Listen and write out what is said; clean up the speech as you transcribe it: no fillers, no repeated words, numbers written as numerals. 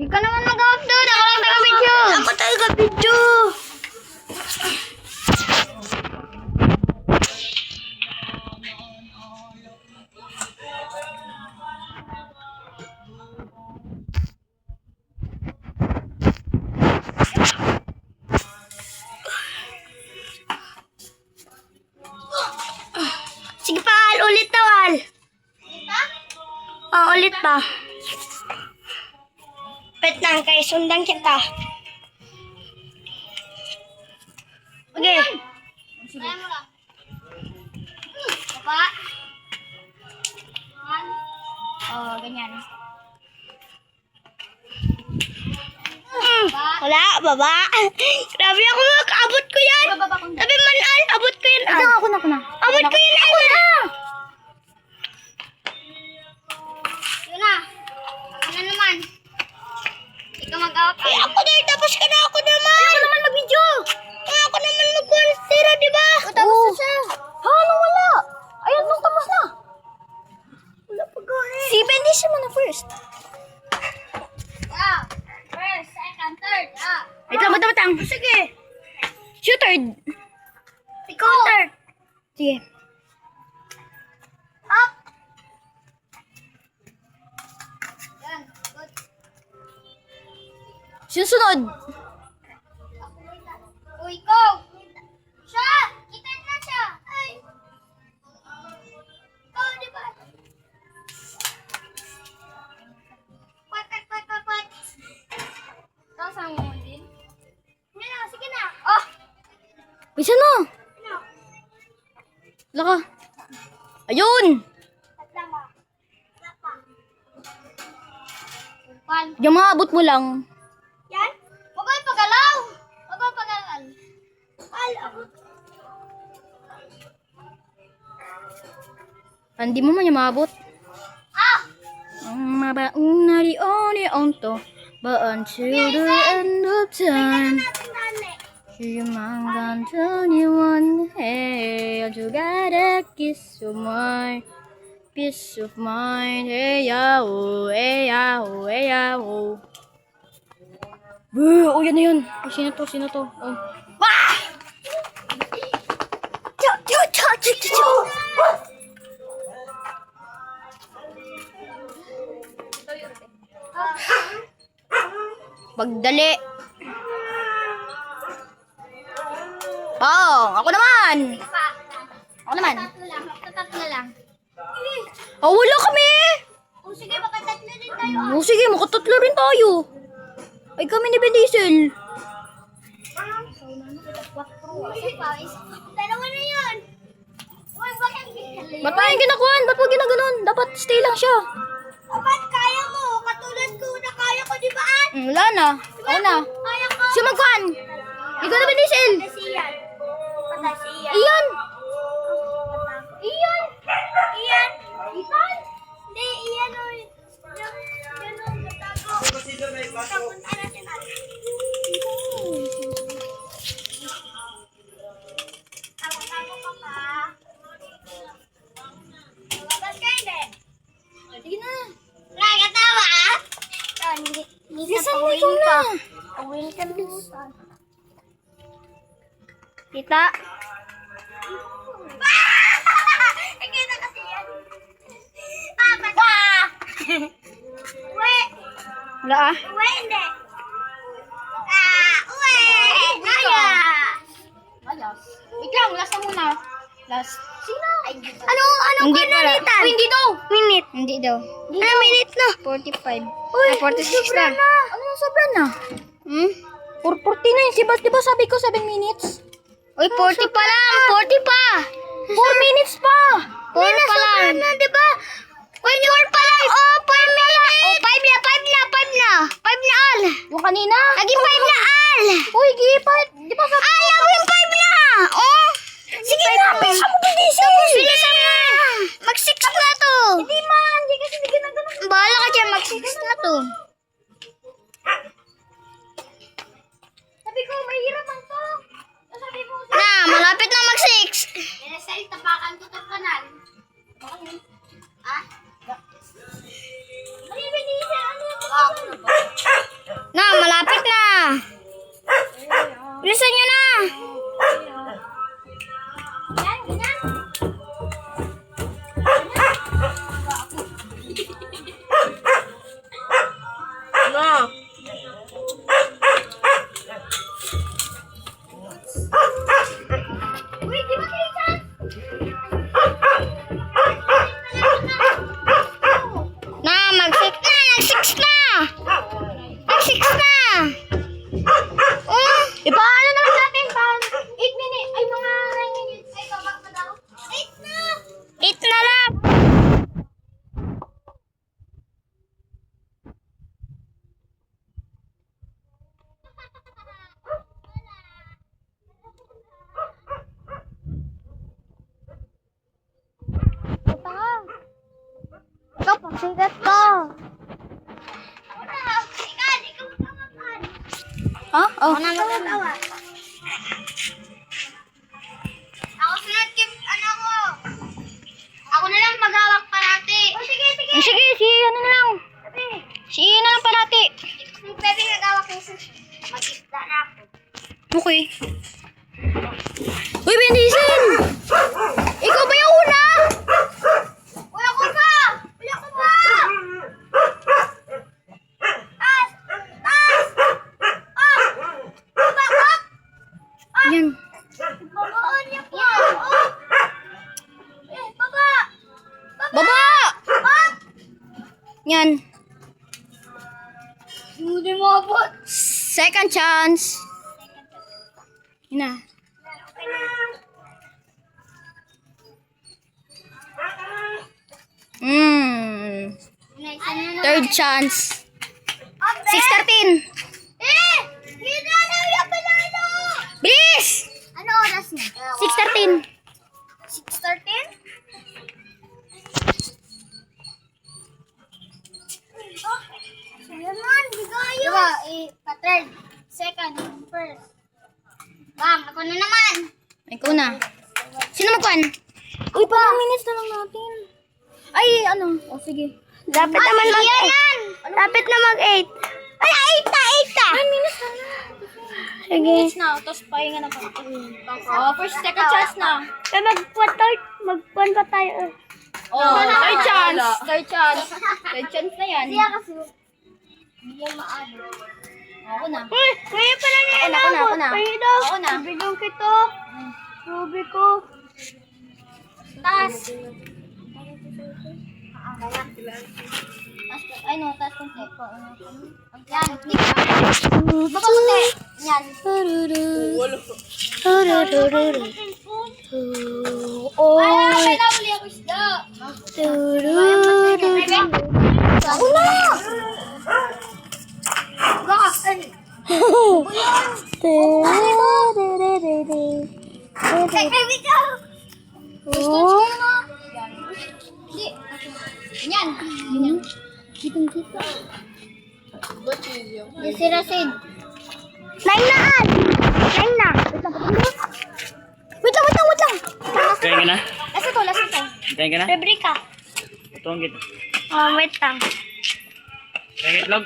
Hindi ka naman mag-upload. Ako lang taga-video. Ako taga-video. Sige pa, Al. Ulit daw, Al. Oh, ulit pa. Pet lang kay sundan kita. Okay. Kaya mo lang. Baba. Oh, ganyan. Wala, baba. Grabe ako, abot ko yan. Bababa ko na. Sabi man, Al, abot ko yan, Al. Ako na. Abot ko yan, Al. Yun na. Ako na naman. Ikaw mag-out. Ay, ako na, tapos ka na, ako naman. Ako naman mag-video. Ay, ako naman mag-1-0, di ba? Tapos na siya. Ano, wala. Ayun, nung tapos na. Wala pa gawin. Si Bendy siya man na first. Yeah. First, second, third. Ah. Wait lang, matang. Sige. Shoot third. Ikaw third. Sige. Up. Yan. Good. Susunod. O, ikaw. Siya. Kita na siya. Ay. Ikaw, di ba? Pat. Ikaw, saan mo din? Hindi na, sige na. Oh. Bisa na. Wala ka. Ayun. Tatlama. Lapa. Pal. Yung mga abot mo lang. Yan? Huwag kayo pagalaw. Huwag kayo pagalaw. Al, ako. Hindi mo man yung maabot. Ah! Ang mabaunari onto. But until the end of time. Natin dali. Himangan 21. Hey, you got a kiss of mine. Peace of mind. Hey, yaho. Hey, yaho. Hey, yaho. Oh, yan na yun. Oh, sino to? Oh. Wah! Cho. Bagdali. Oh, ako naman. Pa. Ako naman. Tatlo lang. Oh, wala kami. O sige, baka tatlo din tayo. Oh, sige, makatatlo rin tayo. Ay, kami ni Ben Diesel. Dalawa na yun. Uy, bakit Ba't pa yung ginakuhan? Ba't mo ginaganon? Dapat stay lang siya. Ba't kaya mo? Katulad ko na kaya ko, di ba? Wala na. Ako na. Kaya ko. Siya magkuhan. Ikaw na Ben Diesel. Patasiyan. Patasiyan. Iyan. Iyan. Iyan. Iyan. Hindi, iyan o. Yan o, natago. Punta natin natin. Tago ka pa. Lumabas ka hindi. Sige na. Nakakatawa ah. Bisan mo ikaw na. Pawin ka minsan. Kita. Nakita kasi yan. Papa! Uwe! Wala ah. Uwe, hindi. Uwe! Aya! Wait lang, last na muna. Last. Sino? Anong Hindi pala. Uy, hindi daw. Minute. Hindi daw. Anong minute na? 45. Uy, 46 na. Ano yung sobra na? 49. Diba sabi ko 7 minutes? Uy, 40 pa lang. 40 pa. 4 minutes pa. 4 pa lang. Na, di ba? Uy, 4 pa lang. Oh, 5 minutes. Oh, 5 na. 5 na, Al. Yung kanina? Naging 5 na, Al. Uy, gipat. Di ba sabi Al, naging 5 na. Oh. Sige na, bilisan mo din diesel. Bilisan mo. Mag-6 na to. Hindi man, hindi kasi hindi ginaganon. Bahala ka dyan, mag-6 na to. Sabi ko, mahirap ang to. Sabi mo, Na, malapit na mag-6. Sel, tapakan ko itong kanal. Ah? Ano yung diesel? Ano yung sikat ko. Ako na. Ikan, ikaw magtawakan. Ha? Oh. Ako na magtawa. Ako sunod kip, ano ko. Ako na lang maghawak parati. Oh, sige, sige. Sige, si ano na lang. Si Ian na lang parati. Yung baby nagawak yung mag-isda na ako. Okay. Uy, Bendicen! Ikaw ba yung una? Wala ko pa! Wala ko pa! Taas! Taas! Ah! Baba! Up! Yan. Babaan niya po! Oh! Eh, baba! Baba! Up! Yan. Hindi mo abot. Second chance. Yun na. Okay na. Nice. Ano na? Third chance. Up, 6:13. Eh! Hindi na yung palalo! Bilis! Ano oras na? 6:13. 6:13? Salaman, bigayo. Diba, pa-third, second, first. Bang, ako na naman. Ikaw na. Sino magkuhan? Uy, pa minutes na lang natin. Ay, ano? O, sige. Dapat naman mag-8. Dapat na mag-8. Ay, 8 na, 8 na. 9 minutes na lang. Sige. Minutes na. Tapos pahinga na pa. Oh, first, second chance na. Mag-1 pa tayo. Oh, third chance. Third chance. Third chance na yan. Siya kasi, hindi yan maano. Ako na. Uy, kaya pala niya Ako na, ako na, ako na. Kaya daw. Ako na. Bigong kito. Ruby ko. Taas. Ay, no, taas konti. Yan, baba konti. Yan. Ay, kailangan uli ako isda. Ako na! Gakan! Baby ko! Gusto na. Hindi. Yan. Yan. Kitang-kita. Yung si Rasid. 9 na, An! 9 na. Wait lang. Kain ka na? Lasa to. Kain ka na? Fabrika. Ito ang git. Wait lang. Kain itlog?